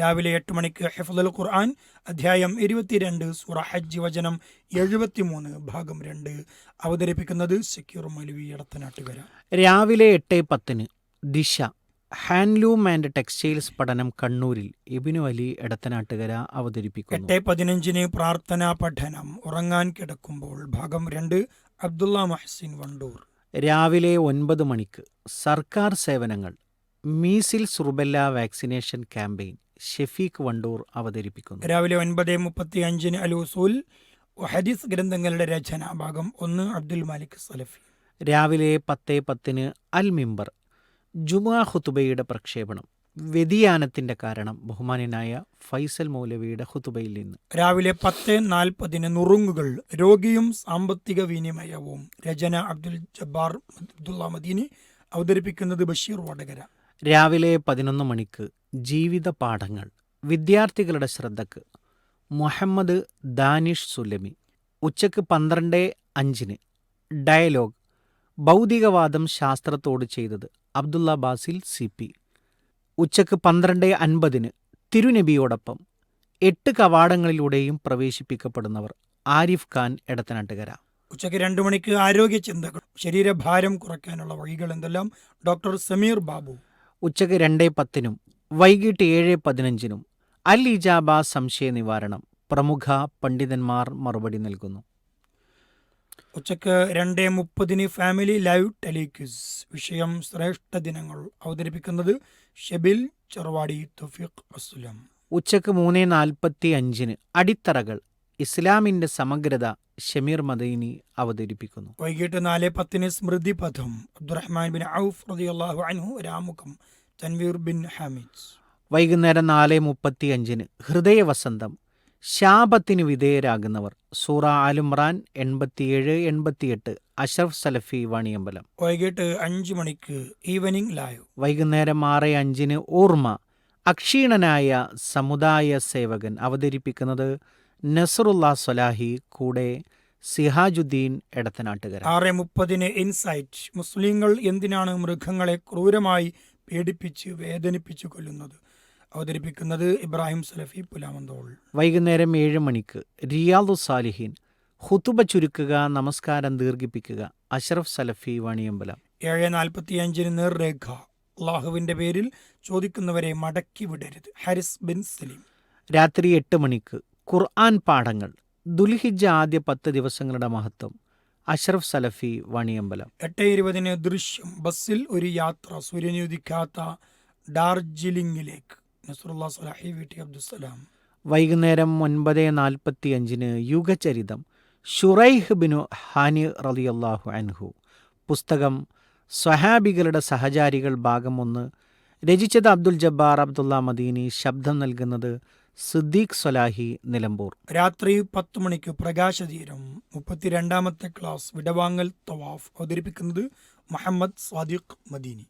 രാവിലെ 8 മണിക്ക് ഹിഫ്ളുൽ ഖുർആൻ അധ്യായം 22 സൂറ ഹജ്ജ് വചനം 73 ഭാഗം 2 അവതരിപ്പിക്കുന്നത് സക്കീർ മൗലവി എടത്തനാട്ടുകര. രാവിലെ 8:10 ദിശ ഹാൻഡ്ലൂം ആൻഡ് ടെക്സ്റ്റൈൽസ് പഠനം കണ്ണൂരിൽ ഇബ്നു അലി എടത്തനാട്ടുകര അവതരിപ്പിക്കുന്നു. 8:15 പ്രാർത്ഥനാ പഠനം ഉറങ്ങാൻ കിടക്കുമ്പോൾ ഭാഗം 2 അബ്ദുള്ള മഹ്സിൻ വണ്ടൂർ. രാവിലെ 9 മണിക്ക് സർക്കാർ സേവനങ്ങൾ measles rubella vaccination campaign Shafeeq Wandoor അവതരിപ്പിക്കുന്നു. രാവിലെ 9:35 അൽ ഉസൂൽ ഹദീസ് ഗ്രന്ഥങ്ങളുടെ രചന ഭാഗം 1 അബ്ദുൽ മാലിക് സലഫി. രാവിലെ 10:10 അൽ മിമ്പർ ജുമുഅ ഖുതുബയുടെ പ്രക്ഷേപണം വ്യതിയാനത്തിന്റെ കാരണം ബഹുമാന്യനായ ഫൈസൽ മൗലവിയുടെ ഖുതുബയിൽ നിന്ന്. രാവിലെ 10:40 നുറുങ്ങുകൾ രോഗിയും സാമ്പത്തിക വിനിമയവും രചന അബ്ദുൽ ജബ്ബാർ അബ്ദുള്ള മദീനി അവതരിപ്പിക്കുന്നത് ബഷീർ വടകര. രാവിലെ 11 മണിക്ക് ജീവിത പാഠങ്ങൾ വിദ്യാർത്ഥികളുടെ ശ്രദ്ധക്ക് മുഹമ്മദ് ദാനിഷ് സുലമി. ഉച്ചക്ക് 12:05 ഡയലോഗ് ഭൗതികവാദം ശാസ്ത്രത്തോട് ചെയ്തത് അബ്ദുള്ള ബാസിൽ CP. ഉച്ചക്ക് 12:50 തിരുനബിയോടൊപ്പം 8 കവാടങ്ങളിലൂടെയും പ്രവേശിപ്പിക്കപ്പെടുന്നവർ ആരിഫ് ഖാൻ എടത്തനാട്ടുകര. ഉച്ചയ്ക്ക് 2 മണിക്ക് ആരോഗ്യ ചിന്തകൾ ശരീരഭാരം കുറയ്ക്കാനുള്ള വഴികൾ എന്തെല്ലാം ഡോക്ടർ സമീർ ബാബു. ഉച്ചക്ക് 2:10 വൈകിട്ട് 7:15 അൽ ഇജാബ സംശയ നിവാരണം പ്രമുഖ പണ്ഡിതന്മാർ മറുപടി നൽകുന്നു. ഉച്ചക്ക് 2:30 ഫാമിലി ലൈവ് ടെലിക്വിസ് വിഷയം ശ്രേഷ്ഠ ദിനങ്ങൾ അവതരിപ്പിക്കുന്നത് ഷെബിൽ ചെറുവാടി തൗഫീഖ് അസ്സലാം. ഉച്ചക്ക് 3:45 അടിത്തറകൾ ഇസ്ലാമിന്റെ സമഗ്രത ഷമീർ മദീനി അവതരിപ്പിക്കുന്നു. വൈകിട്ട് 4:10 സ്മൃതി പഥം അബ്ദുറഹ്മാൻ ബിൻ ഔഫ് റളിയല്ലാഹു അൻഹു രാമുഖം തൻവീർ ബിൻ ഹാമിദ്. വൈകുന്നേരം 4:35 ഹൃദയവസന്തം ശാപത്തിന് വിധേയരാകുന്നവർ സൂറ ആലുംറാൻ 87-88 അഷ്റഫ് സലഫി വാണിയമ്പലം. വൈകിട്ട് 5 മണിക്ക് ഈവനിംഗ് ലൈവ്. വൈകുന്നേരം 6:05 ഓർമ്മ അക്ഷീണനായ സമുദായ സേവകൻ അവതരിപ്പിക്കുന്നത് നസറുല്ല സ്വലാഹി കൂടെ സിഹാജുദ്ദീൻ എടത്തനാട്ടുകര. 6:30 ഇൻസൈറ്റ് മുസ്ലിങ്ങൾ എന്തിനാണ് മൃഗങ്ങളെ ക്രൂരമായി പീഡിപ്പിച്ച് വേദനിപ്പിച്ചു കൊല്ലുന്നത് അവതരിപ്പിക്കുന്നത് ഇബ്രാഹിം സലഫി പുലാമന്തോൾ. വൈകുന്നേരം 7 മണിക്ക് റിയാദു സാലിഹീൻ ഖുതുബ ചുരുക്കുക നമസ്കാരം ദീർഘിപ്പിക്കുക അഷ്റഫ് സലഫി വാണിയമ്പലം. 7:45 നേർരേഖ അള്ളാഹുവിന്റെ പേരിൽ ചോദിക്കുന്നവരെ മടക്കി വിടരുത് ഹാരിസ് ബിൻ സലീം. രാത്രി 8 മണിക്ക് ഖുർആൻ പാഠങ്ങൾ ദുൽഹിജ്ജ ആദ്യ 10 ദിവസങ്ങളുടെ മഹത്വം അഷ്റഫ് സലഫി വാണിയമ്പലം. 8:20 ദൃശ്യം ബസ്സിൽ ഒരു യാത്ര സൂര്യനുദിക്കാത്ത ഡാർജിലിംഗിലേക്ക് നസറുല്ലാ സ്വലാഹി വീട്ടി അബ്ദുസലാം. വൈകുന്നേരം 9:45 യുഗചരിതം ഷുറൈഹ് ബിനു ഹാനി റളിയല്ലാഹു അൻഹു. പുസ്തകം സ്വഹാബികളുടെ സഹചാരികൾ ഭാഗം 1 രചിച്ചത് അബ്ദുൽ ജബ്ബാർ അബ്ദുള്ള മദീനി. ശബ്ദം നൽകുന്നത് സിദ്ദീഖ് സ്വലാഹി നിലമ്പൂർ. രാത്രി 10 മണിക്ക് പ്രകാശതീരം 32ാമത്തെ ക്ലാസ് വിടവാങ്ങൽ തവാഫ് അവതരിപ്പിക്കുന്നത് മുഹമ്മദ് സാദിഖ് മദീനി.